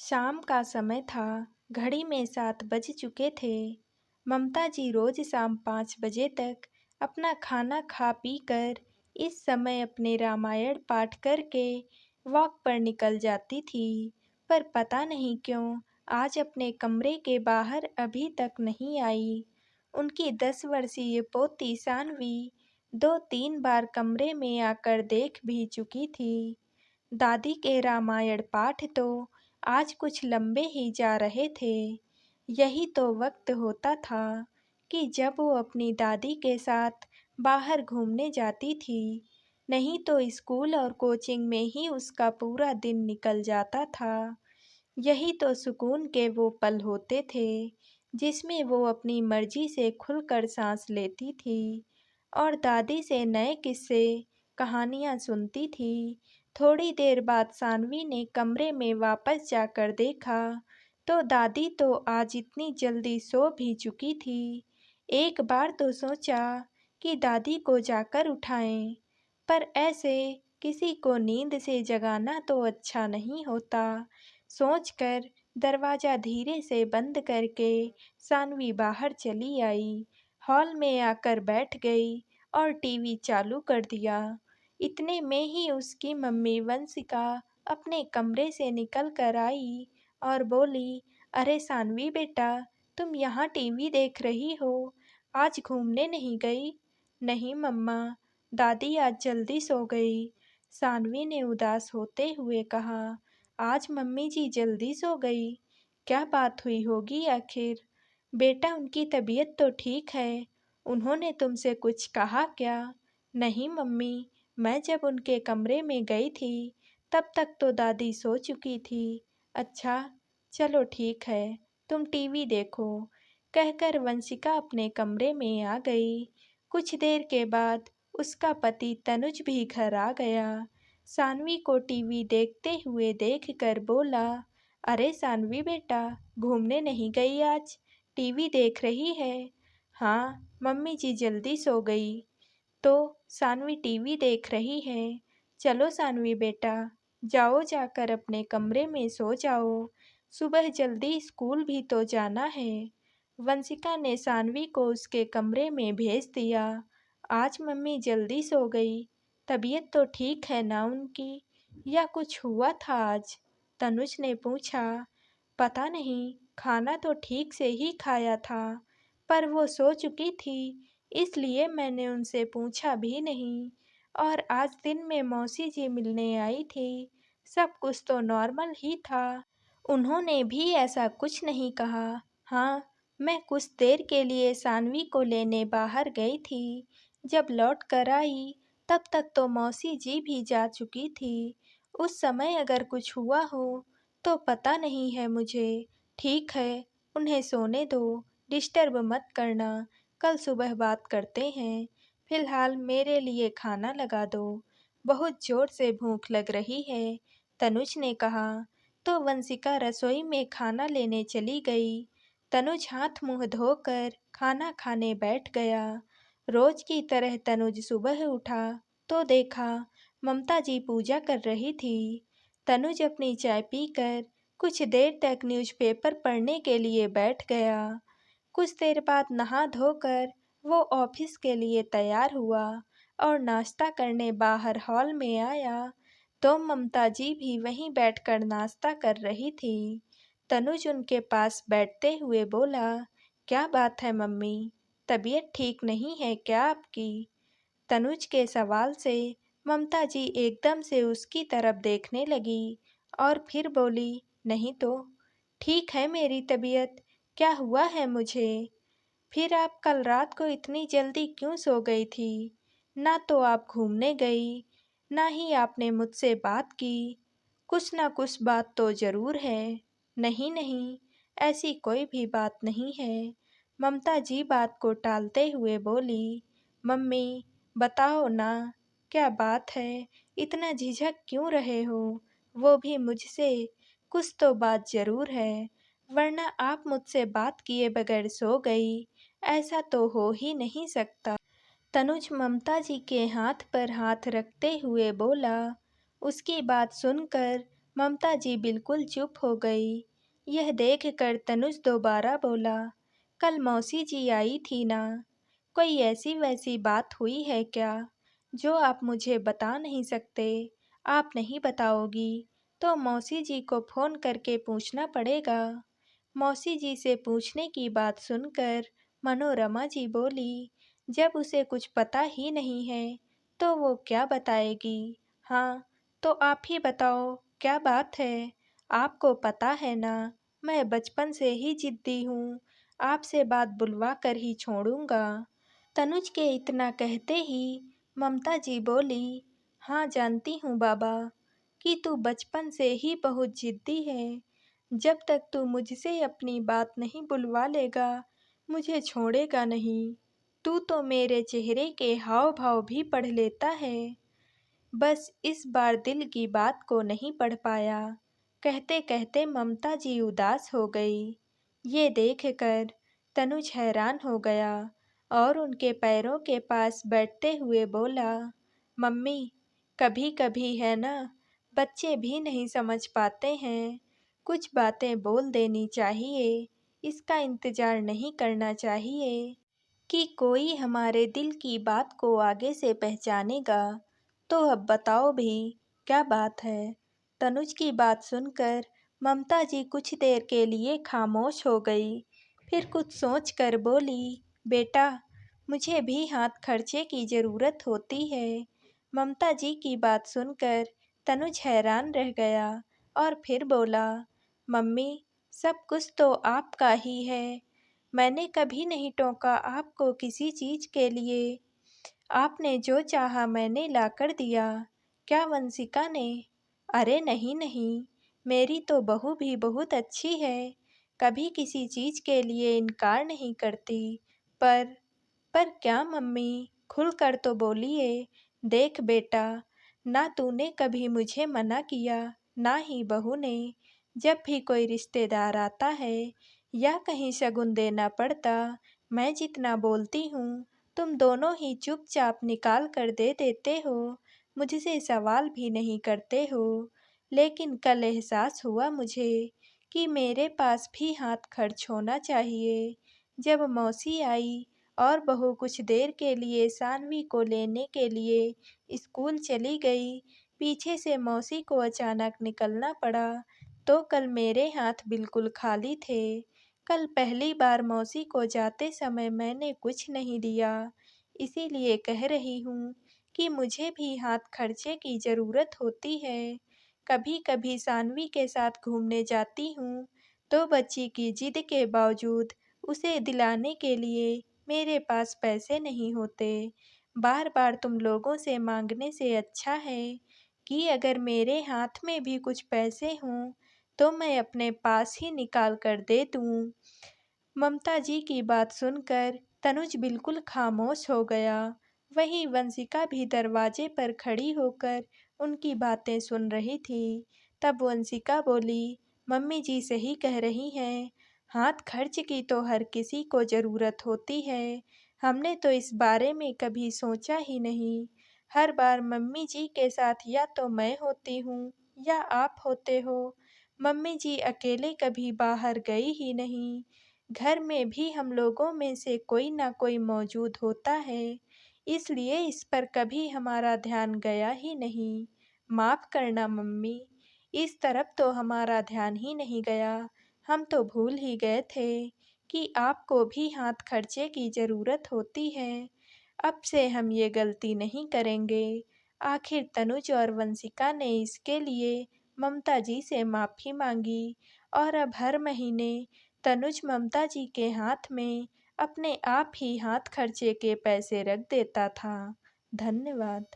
शाम का समय था। घड़ी में 7 बज चुके थे। ममता जी रोज शाम 5 बजे तक अपना खाना खा पी कर इस समय अपने रामायण पाठ करके वॉक पर निकल जाती थी। पर पता नहीं क्यों आज अपने कमरे के बाहर अभी तक नहीं आई। उनकी 10 वर्षीय पोती सानवी 2-3 बार कमरे में आकर देख भी चुकी थी। दादी के रामायण पाठ तो आज कुछ लंबे ही जा रहे थे। यही तो वक्त होता था कि जब वो अपनी दादी के साथ बाहर घूमने जाती थी। नहीं तो स्कूल और कोचिंग में ही उसका पूरा दिन निकल जाता था। यही तो सुकून के वो पल होते थे जिसमें वो अपनी मर्जी से खुलकर सांस लेती थी और दादी से नए किस्से कहानियाँ सुनती थी। थोड़ी देर बाद सानवी ने कमरे में वापस जाकर देखा तो दादी तो आज इतनी जल्दी सो भी चुकी थी। एक बार तो सोचा कि दादी को जाकर उठाएं, पर ऐसे किसी को नींद से जगाना तो अच्छा नहीं होता। सोचकर दरवाज़ा धीरे से बंद करके सानवी बाहर चली आई। हॉल में आकर बैठ गई और टीवी चालू कर दिया। इतने में ही उसकी मम्मी वंशिका अपने कमरे से निकल कर आई और बोली, अरे सानवी बेटा, तुम यहाँ टीवी देख रही हो, आज घूमने नहीं गई? नहीं मम्मा, दादी आज जल्दी सो गई। सानवी ने उदास होते हुए कहा, आज मम्मी जी जल्दी सो गई? क्या बात हुई होगी आखिर? बेटा उनकी तबीयत तो ठीक है, उन्होंने तुमसे कुछ कहा क्या? नहीं मम्मी, मैं जब उनके कमरे में गई थी तब तक तो दादी सो चुकी थी। अच्छा, चलो ठीक है, तुम टीवी देखो, कहकर वंशिका अपने कमरे में आ गई। कुछ देर के बाद उसका पति तनुज भी घर आ गया। सानवी को टीवी देखते हुए देखकर बोला, अरे सानवी बेटा, घूमने नहीं गई आज, टीवी देख रही है? हाँ मम्मी जी जल्दी सो गई, तो सानवी टीवी देख रही है। चलो सानवी बेटा, जाओ जाकर अपने कमरे में सो जाओ, सुबह जल्दी स्कूल भी तो जाना है। वंशिका ने सानवी को उसके कमरे में भेज दिया। आज मम्मी जल्दी सो गई, तबीयत तो ठीक है ना उनकी, या कुछ हुआ था आज? तनुज ने पूछा। पता नहीं, खाना तो ठीक से ही खाया था, पर वो सो चुकी थी, इसलिए मैंने उनसे पूछा भी नहीं। और आज दिन में मौसी जी मिलने आई थी, सब कुछ तो नॉर्मल ही था, उन्होंने भी ऐसा कुछ नहीं कहा। हाँ, मैं कुछ देर के लिए सानवी को लेने बाहर गई थी, जब लौट कर आई तब तक तो मौसी जी भी जा चुकी थी। उस समय अगर कुछ हुआ हो तो पता नहीं है मुझे। ठीक है, उन्हें सोने दो, डिस्टर्ब मत करना, कल सुबह बात करते हैं। फिलहाल मेरे लिए खाना लगा दो, बहुत जोर से भूख लग रही है, तनुज ने कहा। तो वंशिका रसोई में खाना लेने चली गई। तनुज हाथ मुंह धोकर खाना खाने बैठ गया। रोज की तरह तनुज सुबह उठा तो देखा ममता जी पूजा कर रही थी। तनुज अपनी चाय पीकर कुछ देर तक न्यूज़पेपर पढ़ने के लिए बैठ गया। कुछ देर बाद नहा धोकर वो ऑफिस के लिए तैयार हुआ और नाश्ता करने बाहर हॉल में आया तो ममता जी भी वहीं बैठकर नाश्ता कर रही थी। तनुज उनके पास बैठते हुए बोला, क्या बात है मम्मी, तबीयत ठीक नहीं है क्या आपकी? तनुज के सवाल से ममता जी एकदम से उसकी तरफ देखने लगी और फिर बोली, नहीं तो, ठीक है मेरी तबीयत, क्या हुआ है मुझे? फिर आप कल रात को इतनी जल्दी क्यों सो गई थी? ना तो आप घूमने गई, ना ही आपने मुझसे बात की। कुछ ना कुछ बात तो ज़रूर है। नहीं नहीं, ऐसी कोई भी बात नहीं है। ममता जी बात को टालते हुए बोली, मम्मी बताओ ना, क्या बात है, इतना झिझक क्यों रहे हो? वो भी मुझसे, कुछ तो बात ज़रूर है, वरना आप मुझसे बात किए बगैर सो गई, ऐसा तो हो ही नहीं सकता। तनुज ममता जी के हाथ पर हाथ रखते हुए बोला। उसकी बात सुनकर ममता जी बिल्कुल चुप हो गई। यह देखकर तनुज दोबारा बोला, कल मौसी जी आई थी ना? कोई ऐसी वैसी बात हुई है क्या जो आप मुझे बता नहीं सकते? आप नहीं बताओगी तो मौसी जी को फ़ोन करके पूछना पड़ेगा। मौसी जी से पूछने की बात सुनकर मनोरमा जी बोली, जब उसे कुछ पता ही नहीं है तो वो क्या बताएगी? हाँ, तो आप ही बताओ क्या बात है? आपको पता है ना, मैं बचपन से ही जिद्दी हूँ, आपसे बात बुलवा कर ही छोड़ूंगा। तनुज के इतना कहते ही ममता जी बोली, हाँ जानती हूँ बाबा कि तू बचपन से ही बहुत जिद्दी है। जब तक तू मुझसे अपनी बात नहीं बुलवा लेगा, मुझे छोड़ेगा नहीं। तू तो मेरे चेहरे के हाव भाव भी पढ़ लेता है। बस इस बार दिल की बात को नहीं पढ़ पाया। कहते कहते ममता जी उदास हो गई। ये देखकर तनुज हैरान हो गया और उनके पैरों के पास बैठते हुए बोला, मम्मी, कभी कभी है ना, बच्चे भी नहीं समझ पाते हैं। कुछ बातें बोल देनी चाहिए, इसका इंतजार नहीं करना चाहिए कि कोई हमारे दिल की बात को आगे से पहचानेगा। तो अब बताओ भी, क्या बात है? तनुज की बात सुनकर ममता जी कुछ देर के लिए खामोश हो गई। फिर कुछ सोच कर बोली, बेटा, मुझे भी हाथ खर्चे की ज़रूरत होती है। ममता जी की बात सुनकर तनुज हैरान रह गया और फिर बोला, मम्मी, सब कुछ तो आपका ही है। मैंने कभी नहीं टोका आपको किसी चीज़ के लिए। आपने जो चाहा मैंने लाकर दिया। क्या वंशिका ने? अरे नहीं नहीं, मेरी तो बहू भी बहुत अच्छी है, कभी किसी चीज़ के लिए इनकार नहीं करती। पर पर क्या मम्मी, खुलकर तो बोलिए। देख बेटा, ना तूने कभी मुझे मना किया, ना ही बहू ने। जब भी कोई रिश्तेदार आता है या कहीं शगुन देना पड़ता, मैं जितना बोलती हूँ तुम दोनों ही चुपचाप निकाल कर दे देते हो, मुझसे सवाल भी नहीं करते हो। लेकिन कल एहसास हुआ मुझे कि मेरे पास भी हाथ खर्च होना चाहिए। जब मौसी आई और बहू कुछ देर के लिए सानवी को लेने के लिए स्कूल चली गई, पीछे से मौसी को अचानक निकलना पड़ा, तो कल मेरे हाथ बिल्कुल खाली थे। कल पहली बार मौसी को जाते समय मैंने कुछ नहीं दिया। इसीलिए कह रही हूँ कि मुझे भी हाथ खर्चे की ज़रूरत होती है। कभी कभी सानवी के साथ घूमने जाती हूँ तो बच्ची की जिद के बावजूद उसे दिलाने के लिए मेरे पास पैसे नहीं होते। बार बार तुम लोगों से मांगने से अच्छा है कि अगर मेरे हाथ में भी कुछ पैसे हों तो मैं अपने पास ही निकाल कर दे दूँ। ममता जी की बात सुनकर तनुज बिल्कुल खामोश हो गया। वहीं वंशिका भी दरवाजे पर खड़ी होकर उनकी बातें सुन रही थी। तब वंशिका बोली, मम्मी जी सही कह रही हैं, हाथ खर्च की तो हर किसी को ज़रूरत होती है। हमने तो इस बारे में कभी सोचा ही नहीं। हर बार मम्मी जी के साथ या तो मैं होती हूँ या आप होते हो। मम्मी जी अकेले कभी बाहर गई ही नहीं। घर में भी हम लोगों में से कोई ना कोई मौजूद होता है, इसलिए इस पर कभी हमारा ध्यान गया ही नहीं। माफ़ करना मम्मी, इस तरफ तो हमारा ध्यान ही नहीं गया। हम तो भूल ही गए थे कि आपको भी हाथ खर्चे की ज़रूरत होती है। अब से हम ये गलती नहीं करेंगे। आखिर तनुज और वंशिका ने इसके लिए ममता जी से माफ़ी मांगी और अब हर महीने तनुज ममता जी के हाथ में अपने आप ही हाथ खर्चे के पैसे रख देता था। धन्यवाद।